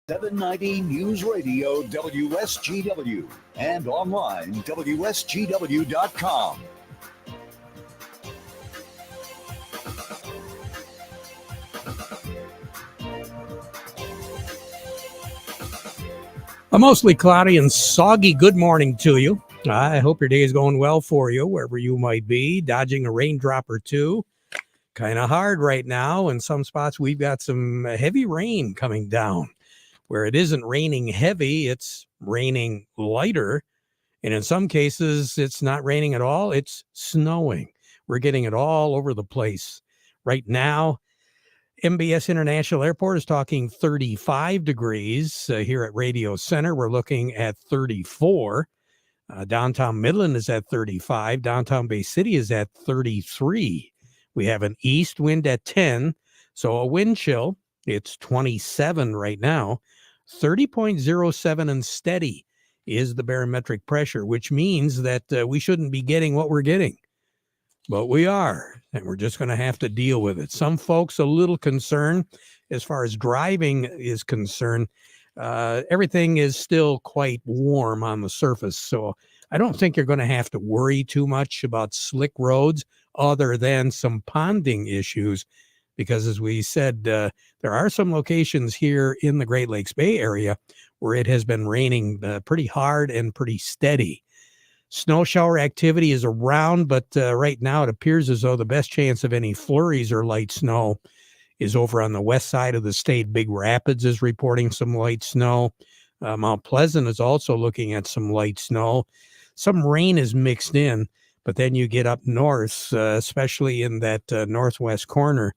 790 News Radio WSGW and online WSGW.com. A mostly cloudy and soggy good morning to you. I hope your day is going well for you, wherever you might be, dodging a raindrop or two. Kind of hard right now. In some spots, we've got some heavy rain coming down. Where it isn't raining heavy, it's raining lighter. And in some cases, it's not raining at all. It's snowing. We're getting it all over the place. Right now, MBS International Airport is talking 35 degrees. Here at Radio Center, we're looking at 34. Downtown Midland is at 35. Downtown Bay City is at 33. We have an east wind at 10, so a wind chill. It's 27 right now. 30.07 and steady is the barometric pressure, which means that we shouldn't be getting what we're getting. But we are, and we're just going to have to deal with it. Some folks a little concerned as far as driving is concerned. Everything is still quite warm on the surface, so I don't think you're going to have to worry too much about slick roads other than some ponding issues, because as we said, there are some locations here in the Great Lakes Bay Area where it has been raining pretty hard and pretty steady. Snow shower activity is around, but right now it appears as though the best chance of any flurries or light snow is over on the west side of the state. Big Rapids is reporting some light snow. Mount Pleasant is also looking at some light snow. Some rain is mixed in, but then you get up north, especially in that northwest corner,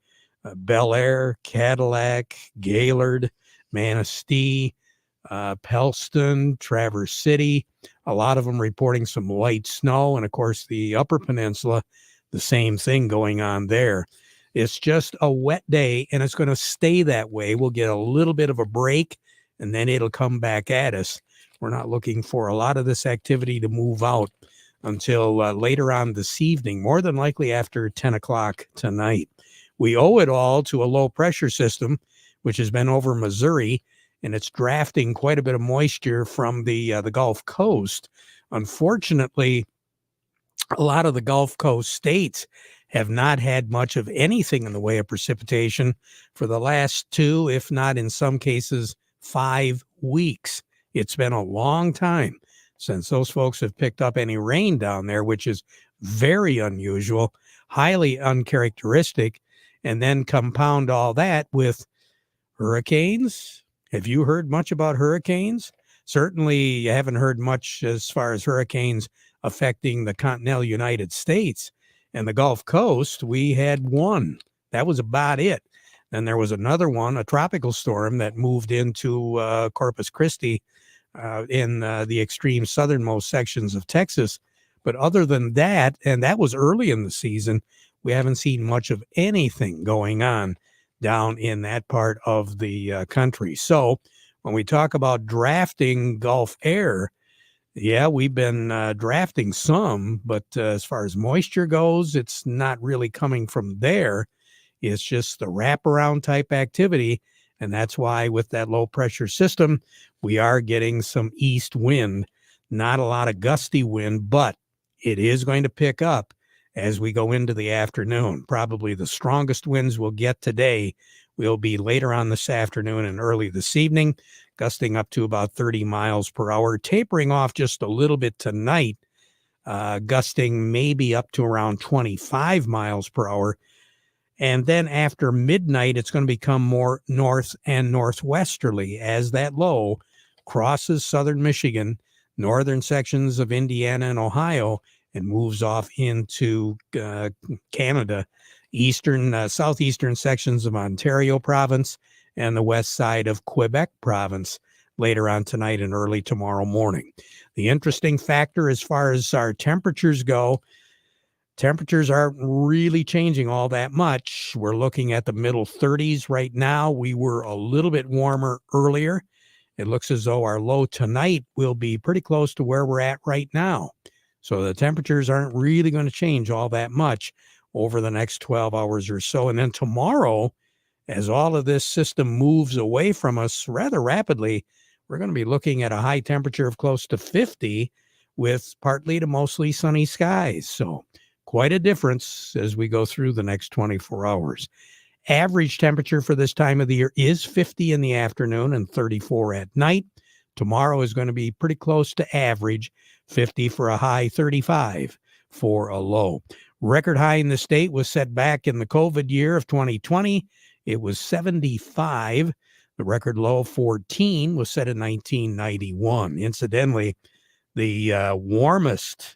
Bel Air, Cadillac, Gaylord, Manistee, Pellston, Traverse City, a lot of them reporting some light snow. And of course, the Upper Peninsula, the same thing going on there. It's just a wet day, and it's going to stay that way. We'll get a little bit of a break, and then it'll come back at us. We're not looking for a lot of this activity to move out until later on this evening, more than likely after 10 o'clock tonight. We owe it all to a low pressure system, which has been over Missouri, and it's drafting quite a bit of moisture from the Gulf Coast. Unfortunately, a lot of the Gulf Coast states have not had much of anything in the way of precipitation for the last 2, if not in some cases 5 weeks. It's been a long time since those folks have picked up any rain down there, which is very unusual, highly uncharacteristic. And then compound all that with hurricanes. Have you heard much about hurricanes? Certainly you haven't heard much as far as hurricanes affecting the continental United States. And the Gulf Coast, we had one. That was about it. Then there was another one, a tropical storm that moved into Corpus Christi in the extreme southernmost sections of Texas. But other than that, and that was early in the season, we haven't seen much of anything going on down in that part of the country. So when we talk about drafting Gulf air, yeah, we've been drafting some, but as far as moisture goes, it's not really coming from there. It's just the wraparound type activity. And that's why with that low pressure system, we are getting some east wind, not a lot of gusty wind, but it is going to pick up as we go into the afternoon. Probably the strongest winds we'll get today will be later on this afternoon and early this evening, gusting up to about 30 miles per hour, tapering off just a little bit tonight, gusting maybe up to around 25 miles per hour. And then after midnight, it's going to become more north and northwesterly as that low crosses southern Michigan, northern sections of Indiana and Ohio, and moves off into Canada, southeastern sections of Ontario province, and the west side of Quebec province later on tonight and early tomorrow morning. The interesting factor as far as our temperatures go, temperatures aren't really changing all that much. We're looking at the middle 30s right now. We were a little bit warmer earlier. It looks as though our low tonight will be pretty close to where we're at right now. So the temperatures aren't really going to change all that much over the next 12 hours or so. And then tomorrow, as all of this system moves away from us rather rapidly, we're going to be looking at a high temperature of close to 50 with partly to mostly sunny skies. So quite a difference as we go through the next 24 hours. Average temperature for this time of the year is 50 in the afternoon and 34 at night. Tomorrow is going to be pretty close to average, 50 for a high, 35 for a low. Record high in the state was set back in the COVID year of 2020. It was 75. The record low of 14 was set in 1991. Incidentally, the warmest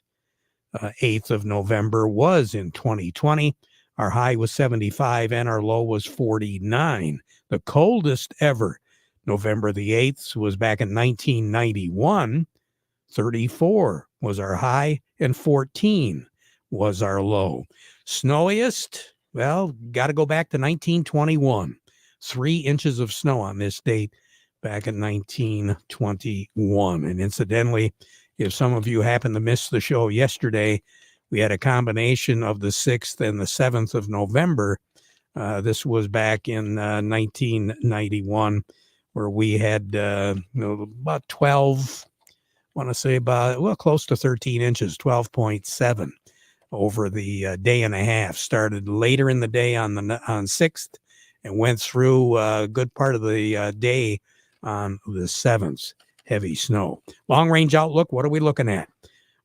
8th of November was in 2020. Our high was 75 and our low was 49. The coldest ever, November the 8th, was back in 1991. 34 was our high and 14 was our low. Snowiest, well, got to go back to 1921. 3 inches of snow on this date back in 1921. And incidentally, if some of you happened to miss the show yesterday, we had a combination of the 6th and the 7th of November. This was back in 1991, where we had about 12, I want to say close to 13 inches, 12.7 over the day and a half. Started later in the day on 6th and went through a good part of the day on the 7th. Heavy snow. Long range outlook, what are we looking at?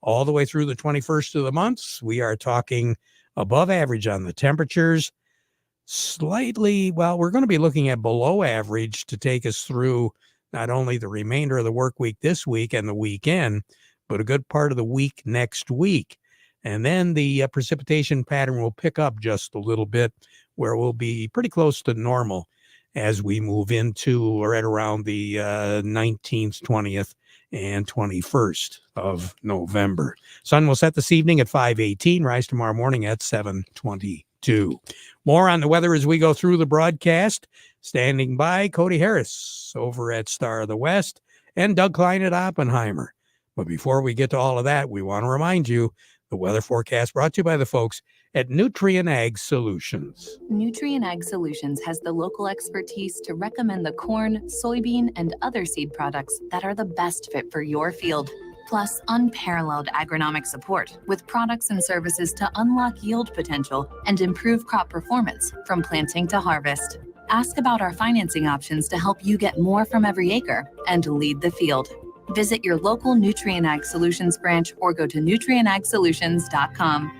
All the way through the 21st of the month, we are talking above average on the temperatures. Slightly, well, we're going to be looking at below average to take us through not only the remainder of the work week this week and the weekend, but a good part of the week next week. And then the precipitation pattern will pick up just a little bit, where we'll be pretty close to normal as we move into right around the 19th, 20th, and 21st of November. Sun will set this evening at 5:18, rise tomorrow morning at 7:22. More on the weather as we go through the broadcast. Standing by, Cody Harris over at Star of the West and Doug Klein at Oppenheimer. But before we get to all of that, we want to remind you the weather forecast brought to you by the folks at Nutrien Ag Solutions. Nutrien Ag Solutions has the local expertise to recommend the corn, soybean, and other seed products that are the best fit for your field. Plus, unparalleled agronomic support with products and services to unlock yield potential and improve crop performance from planting to harvest. Ask about our financing options to help you get more from every acre and lead the field. Visit your local Nutrien Ag Solutions branch or go to nutrienagsolutions.com.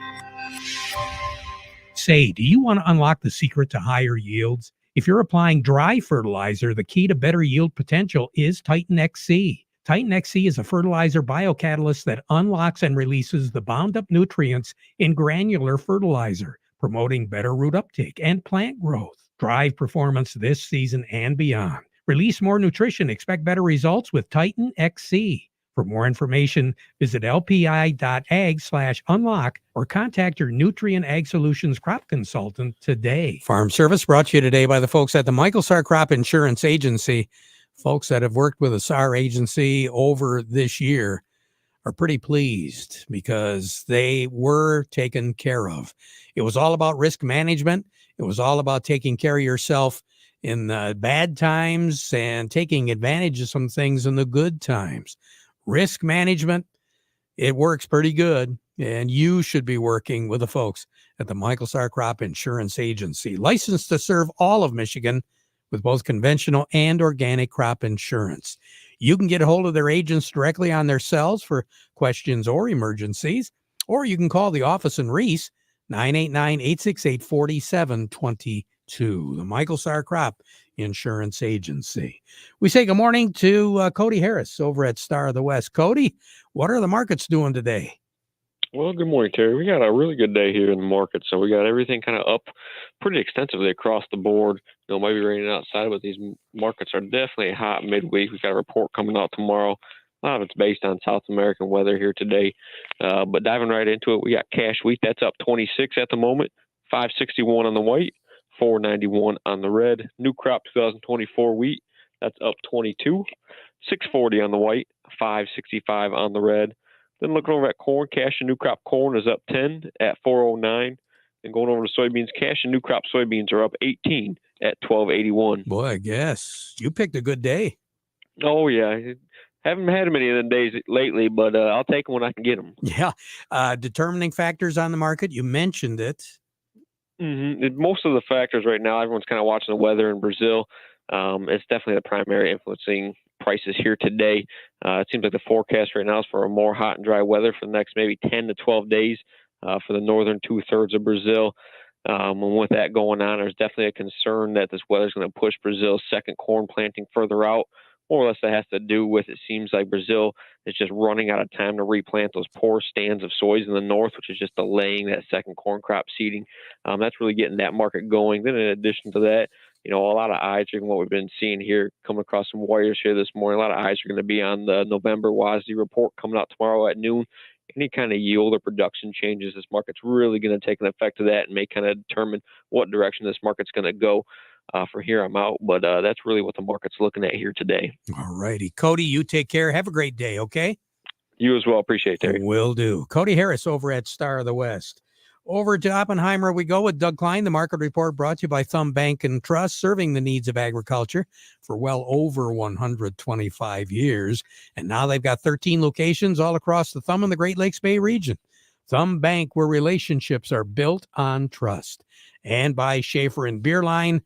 Say, do you want to unlock the secret to higher yields? If you're applying dry fertilizer, the key to better yield potential is Titan XC. Titan XC is a fertilizer biocatalyst that unlocks and releases the bound up nutrients in granular fertilizer, promoting better root uptake and plant growth. Drive performance this season and beyond. Release more nutrition. Expect better results with Titan XC. For more information, visit lpi.ag/unlock or contact your Nutrien Ag Solutions crop consultant today. Farm Service brought to you today by the folks at the Michael Sarr Crop Insurance Agency. Folks that have worked with the Sarr agency over this year are pretty pleased because they were taken care of. It was all about risk management. It was all about taking care of yourself in the bad times and taking advantage of some things in the good times. Risk management, it works pretty good, and you should be working with the folks at the Michael Sarr Crop Insurance Agency, licensed to serve all of Michigan with both conventional and organic crop insurance. You can get a hold of their agents directly on their cells for questions or emergencies, or you can call the office in Reese, 989-868-4722, the Michael Sarr Crop Insurance Agency. We say good morning to Cody Harris over at Star of the West. Cody, what are the markets doing today? Well, good morning, Terry. We got a really good day here in the market. So we got everything kind of up pretty extensively across the board. Maybe raining outside, but these markets are definitely hot midweek. We've got a report coming out tomorrow. A lot of it's based on South American weather here today. But diving right into it, we got cash wheat. That's up 26 at the moment, 561 on the white, 491 on the red. New crop 2024 wheat, that's up 22, 640 on the white, 565 on the red. Then looking over at corn, cash and new crop corn is up 10 at 409. And going over to soybeans, cash and new crop soybeans are up 18 at $12.81. Boy, I guess you picked a good day. Oh yeah, haven't had many of them days lately, but I'll take them when I can get them. Yeah. Determining factors on the market. You mentioned it. Most of the factors right now, everyone's kind of watching the weather in Brazil. It's definitely the primary influencing prices here today. It seems like the forecast right now is for a more hot and dry weather for the next maybe 10 to 12 days for the northern 2/3 of Brazil. And with that going on, there's definitely a concern that this weather is going to push Brazil's second corn planting further out. More or less, that has to do with it seems like Brazil is just running out of time to replant those poor stands of soys in the north, which is just delaying that second corn crop seeding. That's really getting that market going. Then, in addition to that, a lot of eyes are what we've been seeing here, coming across some wires here this morning. A lot of eyes are going to be on the November WASDE report coming out tomorrow at noon. Any kind of yield or production changes, this market's really going to take an effect of that and may kind of determine what direction this market's going to go. For here, I'm out, but that's really what the market's looking at here today. All righty. Cody, you take care. Have a great day, okay? You as well. Appreciate it, Terry. Will do. Cody Harris over at Star of the West. Over to Oppenheimer we go with Doug Klein. The market report brought to you by Thumb Bank and Trust, serving the needs of agriculture for well over 125 years. And now they've got 13 locations all across the Thumb and the Great Lakes Bay region. Thumb Bank, where relationships are built on trust. And by Schaefer and Beerline.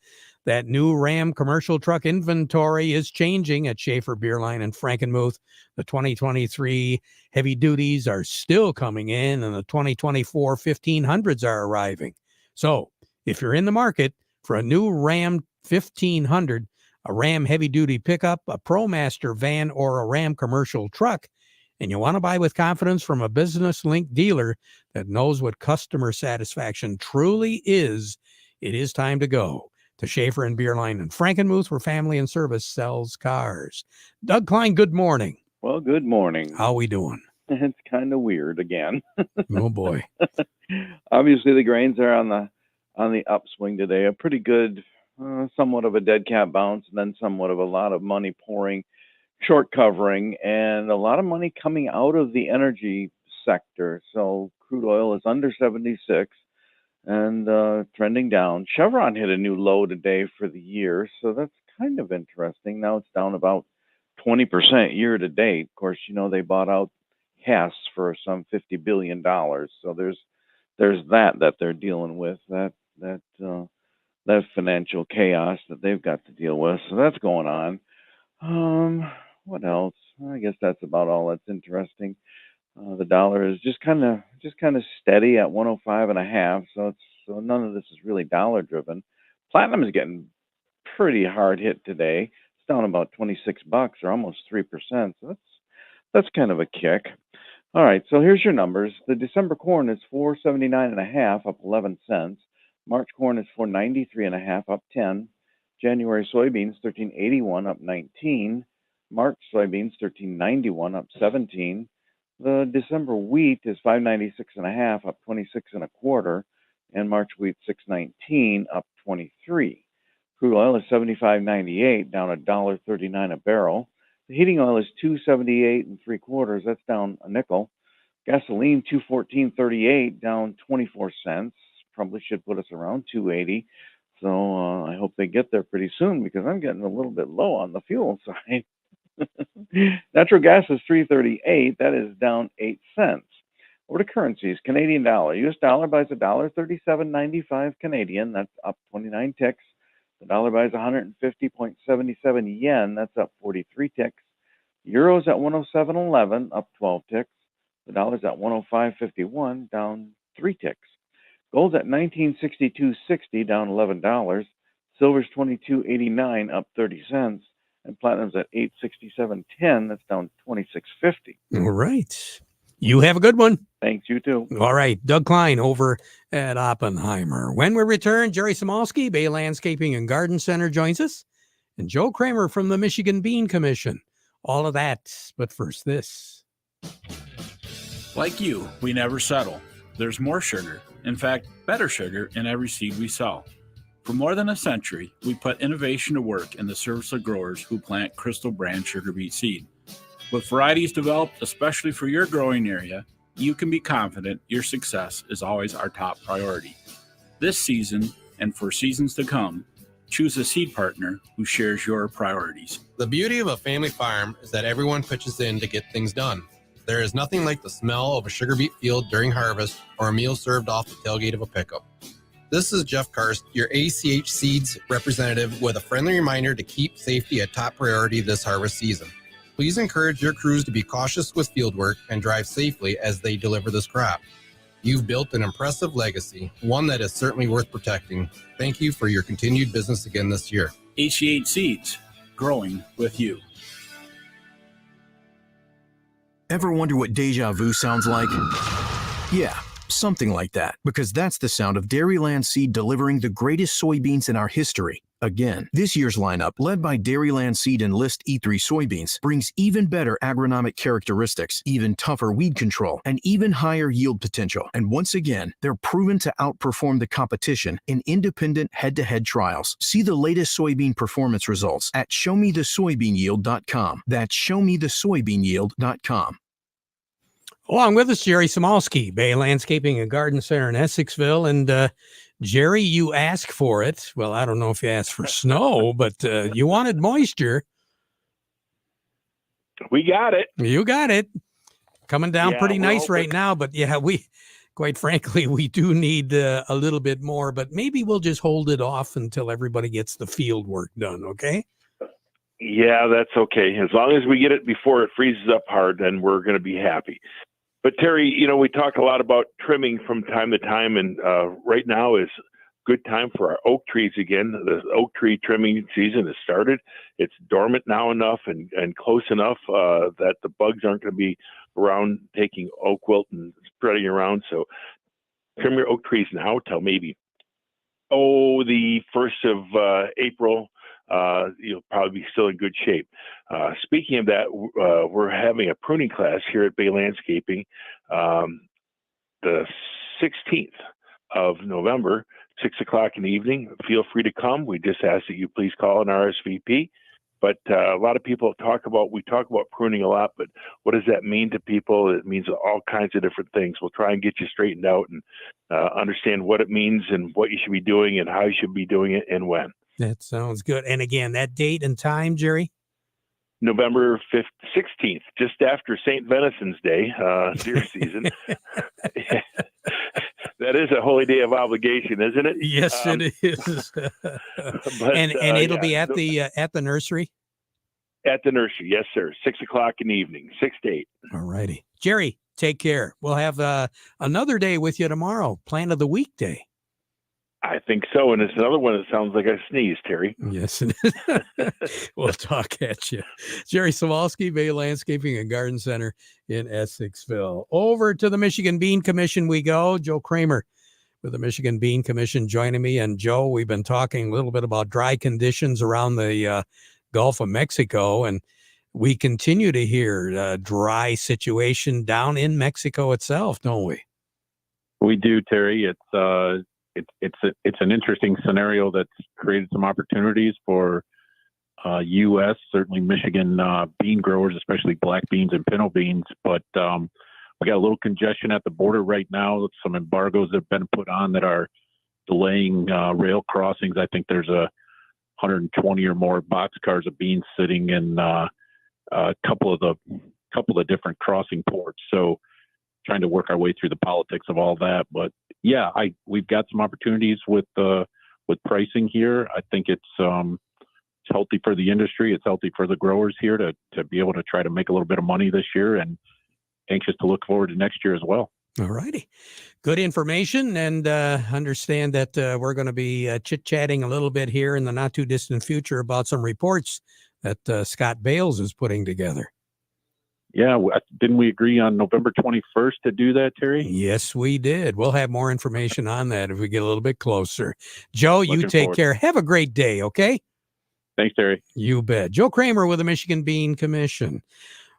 That new Ram commercial truck inventory is changing at Schaefer Beerline and Frankenmuth. The 2023 heavy duties are still coming in, and the 2024 1500s are arriving. So if you're in the market for a new Ram 1500, a Ram heavy-duty pickup, a ProMaster van, or a Ram commercial truck, and you want to buy with confidence from a business-linked dealer that knows what customer satisfaction truly is, it is time to go to Schaefer and Beerline and Frankenmuth, where family and service sells cars. Doug Klein, good morning. Well, good morning. How we doing? It's kind of weird again. Oh boy. Obviously, the grains are on the upswing today. A pretty good, somewhat of a dead cat bounce, and then somewhat of a lot of money pouring, short covering, and a lot of money coming out of the energy sector. So crude oil is under 76. And trending down. Chevron hit a new low today for the year, so that's kind of interesting. Now it's down about 20% year to date. Of course, they bought out Hess for some $50 billion, so there's that they're dealing with, that financial chaos that they've got to deal with. So that's going on. What else? I guess that's about all that's interesting. The dollar is just kind of steady at 105.5. So none of this is really dollar driven. Platinum is getting pretty hard hit today. It's down about $26 or almost 3%. So that's kind of a kick. All right. So here's your numbers. The December corn is $4.79.5, up 11 cents. March corn is $4.93.5, up 10. January soybeans $13.81, up 19. March soybeans $13.91, up 17. The December wheat is $5.96.5, up 26.25, and March wheat $6.19, up 23. Crude oil is $75.98, down $1.39 a barrel. The heating oil is $2.78 3/4. That's down a nickel. Gasoline $2.14.38, down 24 cents. Probably should put us around $2.80. So I hope they get there pretty soon, because I'm getting a little bit low on the fuel side. Natural gas is $3.38. That is down 8 cents. Over to currencies. Canadian dollar. U.S. dollar buys $1.3795 Canadian. That's up 29 ticks. The dollar buys 150.77 yen. That's up 43 ticks. Euros at 107.11, up 12 ticks. The dollar's at 105.51, down 3 ticks. Gold's at 1962.60, down $11. Silver's 22.89, up 30 cents. And platinum's at 867.10. That's down 26.50. All right. You have a good one. Thanks, you too. All right. Doug Klein over at Oppenheimer. When we return, Jerry Samolsky, Bay Landscaping and Garden Center, joins us. And Joe Kramer from the Michigan Bean Commission. All of that. But first, this. Like you, we never settle. There's more sugar. In fact, better sugar in every seed we sell. For more than a century, we put innovation to work in the service of growers who plant Crystal brand sugar beet seed. With varieties developed especially for your growing area, you can be confident your success is always our top priority. This season, and for seasons to come, Choose a seed partner who shares your priorities. The beauty of a family farm is that everyone pitches in to get things done. There is nothing like the smell of a sugar beet field during harvest or a meal served off the tailgate of a pickup. This is Jeff Karst, your ACH Seeds representative, with a friendly reminder to keep safety a top priority this harvest season. Please encourage your crews to be cautious with field work and drive safely as they deliver this crop. You've built an impressive legacy, one that is certainly worth protecting. Thank you for your continued business again this year. ACH Seeds, growing with you. Ever wonder what deja vu sounds like? Yeah, something like that, because that's the sound of Dairyland Seed delivering the greatest soybeans in our history. Again, this year's lineup, led by Dairyland Seed and List E3 soybeans, brings even better agronomic characteristics, even tougher weed control, and even higher yield potential. And once again, they're proven to outperform the competition in independent head-to-head trials. See the latest soybean performance results at showmethesoybeanyield.com. That's showmethesoybeanyield.com. Along with us, Jerry Samalski, Bay Landscaping and Garden Center in Essexville. And Jerry, you asked for it. Well, I don't know if you asked for snow, but you wanted moisture. We got it. You got it. Coming down pretty nice right now. But yeah, quite frankly, we do need a little bit more. But maybe we'll just hold it off until everybody gets the field work done, okay? Yeah, that's okay. As long as we get it before it freezes up hard, then we're going to be happy. But Terry, we talk a lot about trimming from time to time, and right now is good time for our oak trees again. The oak tree trimming season has started. It's dormant now enough and close enough that the bugs aren't going to be around taking oak wilt and spreading around. So trim your oak trees now till maybe, the 1st of April. You'll probably be still in good shape. Speaking of that, we're having a pruning class here at Bay Landscaping the 16th of November, 6 o'clock in the evening. Feel free to come. We just ask that you please call an RSVP. But a lot of people we talk about pruning a lot, but what does that mean to people? It means all kinds of different things. We'll try and get you straightened out and understand what it means and what you should be doing and how you should be doing it and when. That sounds good. And again, that date and time, Jerry? November 16th, just after St. Venison's Day, deer season. That is a holy day of obligation, isn't it? Yes, it is. But, and it'll be at the nursery? At the nursery, yes, sir. 6 o'clock in the evening, 6 to 8. All righty. Jerry, take care. We'll have another day with you tomorrow, Plant of the Week Day. I think so. And it's another one that sounds like I sneezed, Terry. Yes, it is. We'll talk at you. Jerry Samalski, Bay Landscaping and Garden Center in Essexville. Over to the Michigan Bean Commission we go. Joe Kramer with the Michigan Bean Commission joining me. And Joe, we've been talking a little bit about dry conditions around the Gulf of Mexico. And we continue to hear a dry situation down in Mexico itself, don't we? We do, Terry. It's an interesting scenario that's created some opportunities for U.S., certainly Michigan bean growers, especially black beans and pinto beans. But we got a little congestion at the border right now. Some embargoes have been put on that are delaying rail crossings. I think there's 120 or more boxcars of beans sitting in a couple of different crossing ports. So trying to work our way through the politics of all that. But yeah, we've got some opportunities with pricing here. I think it's healthy for the industry. It's healthy for the growers here to be able to try to make a little bit of money this year, and anxious to look forward to next year as well. All righty. Good information, and understand that we're going to be chit-chatting a little bit here in the not too distant future about some reports that Scott Bales is putting together. Yeah, didn't we agree on November 21st to do that, Terry? Yes, we did. We'll have more information on that if we get a little bit closer. Joe, you take forward. care. Have a great day, okay? Thanks, Terry. You bet. Joe Kramer with the Michigan Bean Commission.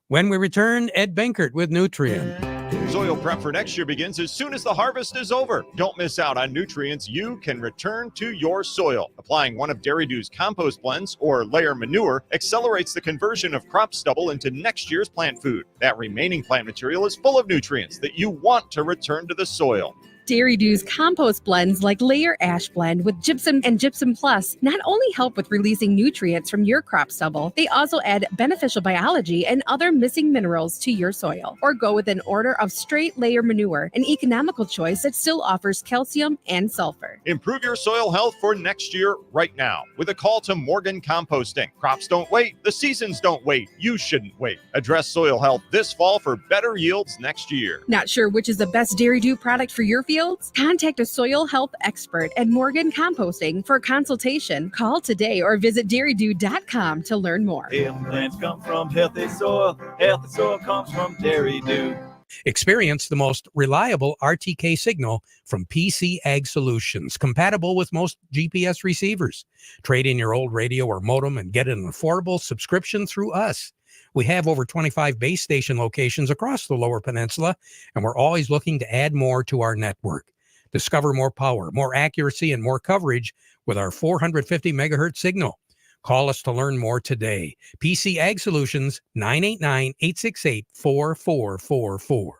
When we return, Ed Benkert with Nutrien. Soil prep for next year begins as soon as the harvest is over. Don't miss out on nutrients you can return to your soil. Applying one of Dairy Doo's compost blends or layer manure accelerates the conversion of crop stubble into next year's plant food. That remaining plant material is full of nutrients that you want to return to the soil. Dairy Dew's compost blends like Layer Ash Blend with Gypsum and Gypsum Plus not only help with releasing nutrients from your crop stubble, they also add beneficial biology and other missing minerals to your soil. Or go with an order of straight layer manure, an economical choice that still offers calcium and sulfur. Improve your soil health for next year right now with a call to Morgan Composting. Crops don't wait. The seasons don't wait. You shouldn't wait. Address soil health this fall for better yields next year. Not sure which is the best Dairy Dew product for your fields? Contact a soil health expert at Morgan Composting for a consultation. Call today or visit dairydew.com to learn more. Healthy plants come from healthy soil. Healthy soil comes from Dairy Dew. Experience the most reliable RTK signal from PC Ag Solutions, compatible with most GPS receivers. Trade in your old radio or modem and get an affordable subscription through us. We have over 25 base station locations across the Lower Peninsula, and we're always looking to add more to our network. Discover more power, more accuracy, and more coverage with our 450 megahertz signal. Call us to learn more today. PC Ag Solutions, 989-868-4444.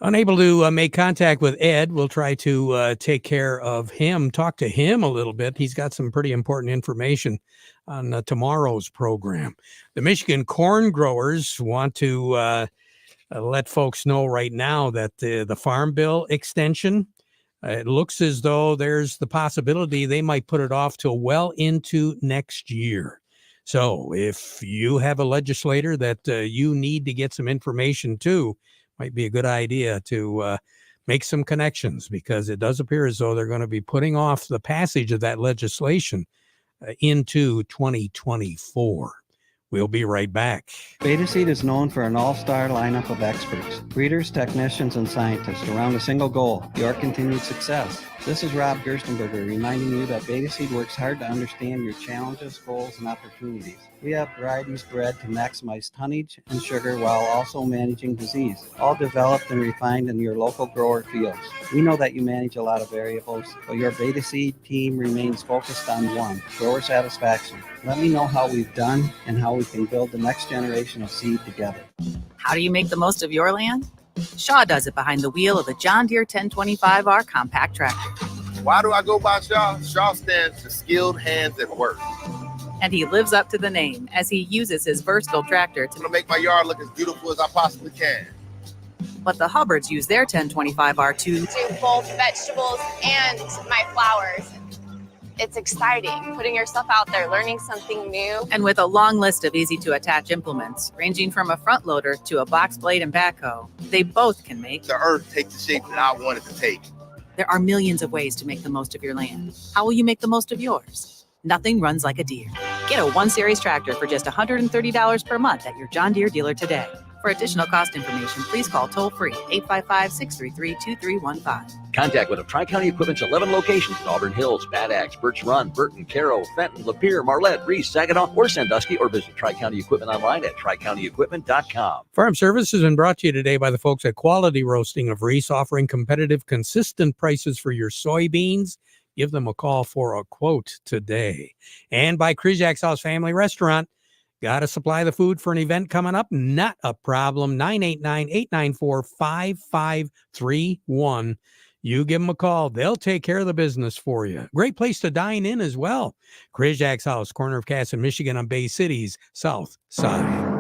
Unable to make contact with Ed, we'll try to take care of him, talk to him a little bit. He's got some pretty important information on tomorrow's program. The Michigan corn growers want to let folks know right now that the Farm Bill extension, it looks as though there's the possibility they might put it off till well into next year. So if you have a legislator that you need to get some information to, might be a good idea to make some connections, because it does appear as though they're going to be putting off the passage of that legislation into 2024. We'll be right back. Beta Seed is known for an all-star lineup of experts, breeders, technicians, and scientists around a single goal, your continued success. This is Rob Gerstenberger reminding you that Beta Seed works hard to understand your challenges, goals, and opportunities. We have varieties bred to maximize tonnage and sugar while also managing disease, all developed and refined in your local grower fields. We know that you manage a lot of variables, but your Beta Seed team remains focused on one, grower satisfaction. Let me know how we've done and how we can build the next generation of seed together. How do you make the most of your land? Shaw does it behind the wheel of the John Deere 1025R compact tractor. Why do I go by Shaw? Shaw stands for skilled hands at work. And he lives up to the name as he uses his versatile tractor to make my yard look as beautiful as I possibly can. But the Hubbards use their 1025R to do both vegetables and my flowers. It's exciting, putting yourself out there, learning something new. And with a long list of easy-to-attach implements, ranging from a front loader to a box blade and backhoe, they both can make the earth take the shape that I want it to take. There are millions of ways to make the most of your land. How will you make the most of yours? Nothing runs like a Deere. Get a 1-Series tractor for just $130 per month at your John Deere dealer today. For additional cost information, please call toll-free 855-633-2315. Contact one of Tri-County Equipment's 11 locations in Auburn Hills, Bad Axe, Birch Run, Burton, Caro, Fenton, Lapeer, Marlette, Reese, Saginaw, or Sandusky, or visit Tri-County Equipment online at tricountyequipment.com. Farm Service has been brought to you today by the folks at Quality Roasting of Reese, offering competitive, consistent prices for your soybeans. Give them a call for a quote today. And by Kryjak's House Family Restaurant. Got to supply the food for an event coming up? Not a problem. 989-894-5531. You give them a call. They'll take care of the business for you. Great place to dine in as well. Kryjak's House, corner of Cass and Michigan on Bay City's south side.